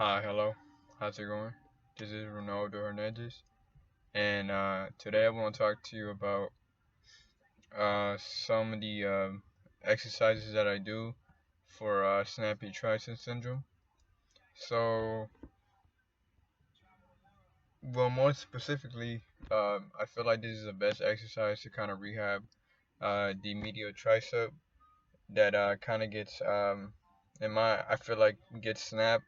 Hi, hello. How's it going? This is Ronaldo Hernandez, and today I want to talk to you about some of the exercises that I do for snappy Triceps syndrome. So, well, more specifically, I feel like this is the best exercise to kind of rehab the medial tricep that kind of gets I feel like gets snapped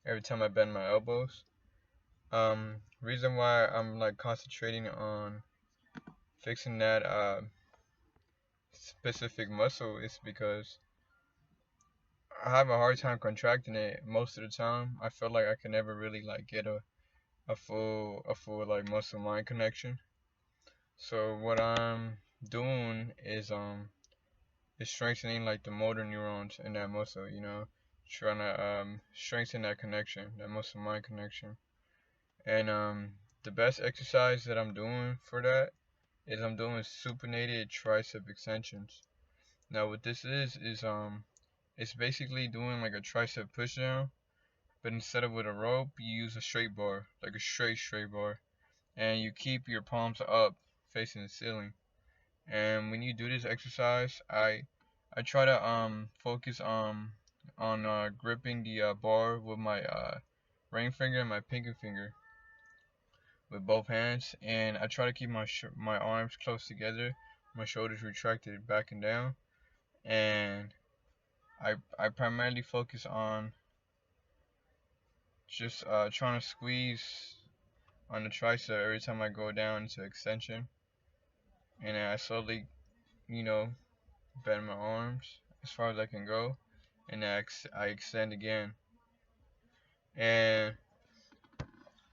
every time I bend my elbows. Reason why I'm like concentrating on fixing that specific muscle is because I have a hard time contracting it most of the time. I feel like I can never really like get a full like muscle mind connection. So what I'm doing is strengthening like the motor neurons in that muscle, trying to strengthen that connection, that muscle mind connection. And the best exercise that I'm doing for that is I'm doing supinated tricep extensions. Now what this is it's basically doing like a tricep push down, but instead of with a rope, you use a straight bar, like a straight bar, and you keep your palms up facing the ceiling. And when you do this exercise, I try to focus on gripping the bar with my ring finger and my pinky finger with both hands, and I try to keep my arms close together, my shoulders retracted back and down, and I primarily focus on just trying to squeeze on the tricep every time I go down into extension, and then I slowly, you know, bend my arms as far as I can go, and then I extend again. And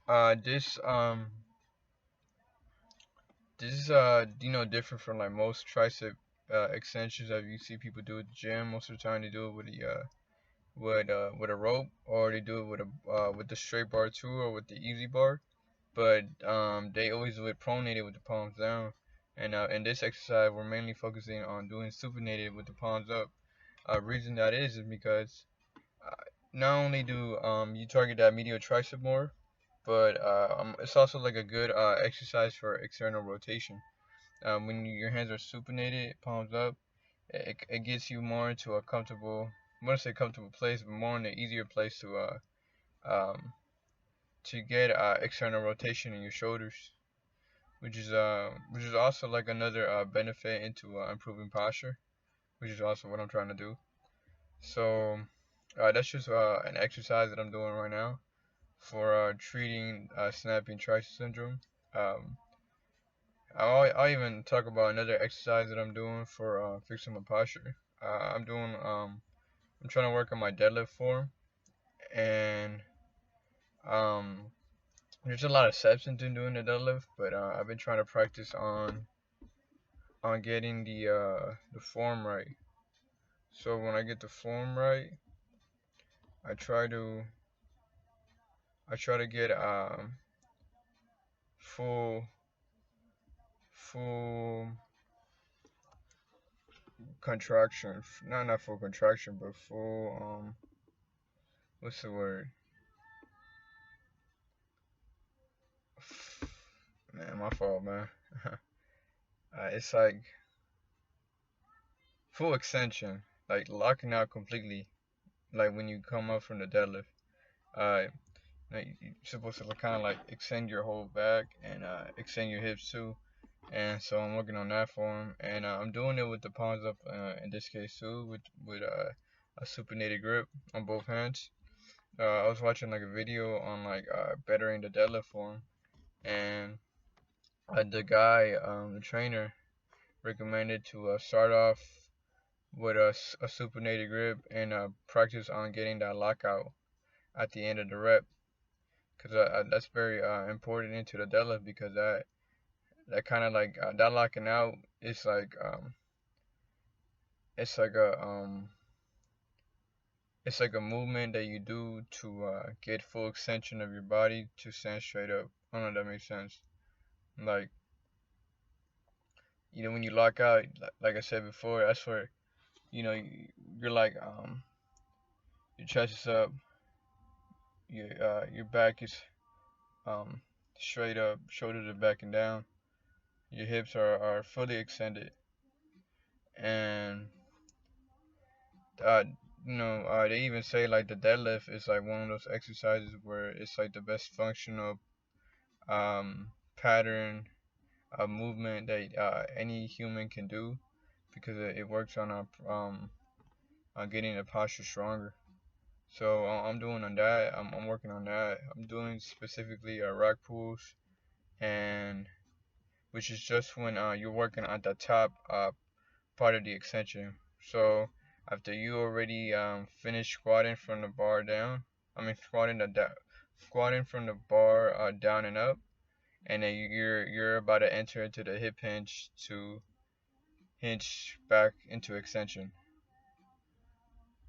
uh, this um this is different from like most tricep extensions that you see people do at the gym. Most of the time they do it with a rope, or they do it with the straight bar too, or with the easy bar. But they always do it pronated with the palms down. And in this exercise, we're mainly focusing on doing supinated with the palms up. Reason that is because uh, not only do you target that medial tricep more, but it's also like a good exercise for external rotation. When your hands are supinated, palms up, it gets you more into a comfortable, I want to say comfortable place, but more in an easier place um, to get external rotation in your shoulders, which is also like another benefit into improving posture, which is also what I'm trying to do. So that's just an exercise that I'm doing right now for treating snapping tricep syndrome. Um, I'll even talk about another exercise that I'm doing for fixing my posture. I'm trying to work on my deadlift form, and um, there's a lot of steps into doing the deadlift, but I've been trying to practice on getting the form right. So when I get the form right, I try to I try to get full full contraction, not full contraction, but full what's the word? Man, my fault, man. It's like full extension, like locking out completely, like when you come up from the deadlift. Uh, like, you're supposed to kind of like extend your whole back and extend your hips too. And so I'm working on that form, and I'm doing it with the palms up in this case too, with a supinated grip on both hands. I was watching like a video on like bettering the deadlift form, and the guy, the trainer, recommended to start off with a supinated grip and practice on getting that lockout at the end of the rep, because that's very important into the deadlift, because that kind of like that locking out is like it's like a it's like a movement that you do to get full extension of your body to stand straight up. I don't know if that makes sense. Like, when you lock out, like I said before, that's where you're like your chest is up, your back is um straight up, shoulder to back and down. Your hips are fully extended, and uh, they even say like the deadlift is like one of those exercises where it's like the best functional pattern of movement that any human can do because it works on getting the posture stronger. So I'm doing on that. I'm working on that. I'm doing specifically rack pulls, and which is just when you're working at the top part of the extension. So after you already finish squatting from the bar down, I mean squatting from the bar down and up, and then you're about to enter into the hip hinge to hinge back into extension.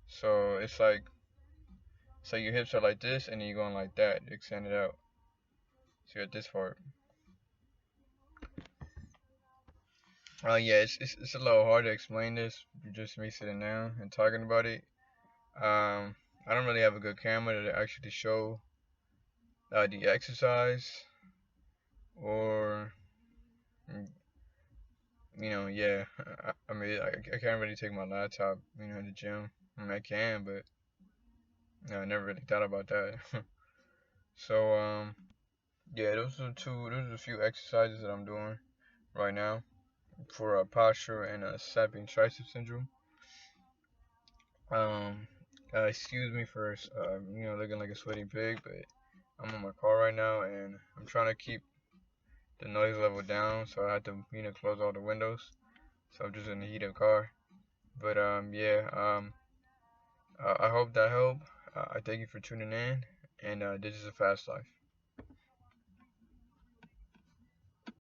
So it's like your hips are like this, and then you're going like that, extend it out. So you got this part. Yeah, it's a little hard to explain this. Just me sitting down and talking about it. I don't really have a good camera to actually show the exercise, or mm, yeah. I mean, I can't really take my laptop, in the gym. I mean, I can, but I never really thought about that. So yeah, those are a few exercises that I'm doing right now for posture and sapping tricep syndrome. Um, excuse me for looking like a sweaty pig, but I'm in my car right now and I'm trying to keep the noise level down, so I had to close all the windows. So I'm just in the heat of the car. But yeah, I hope that helped. I thank you for tuning in, and this is a fast life.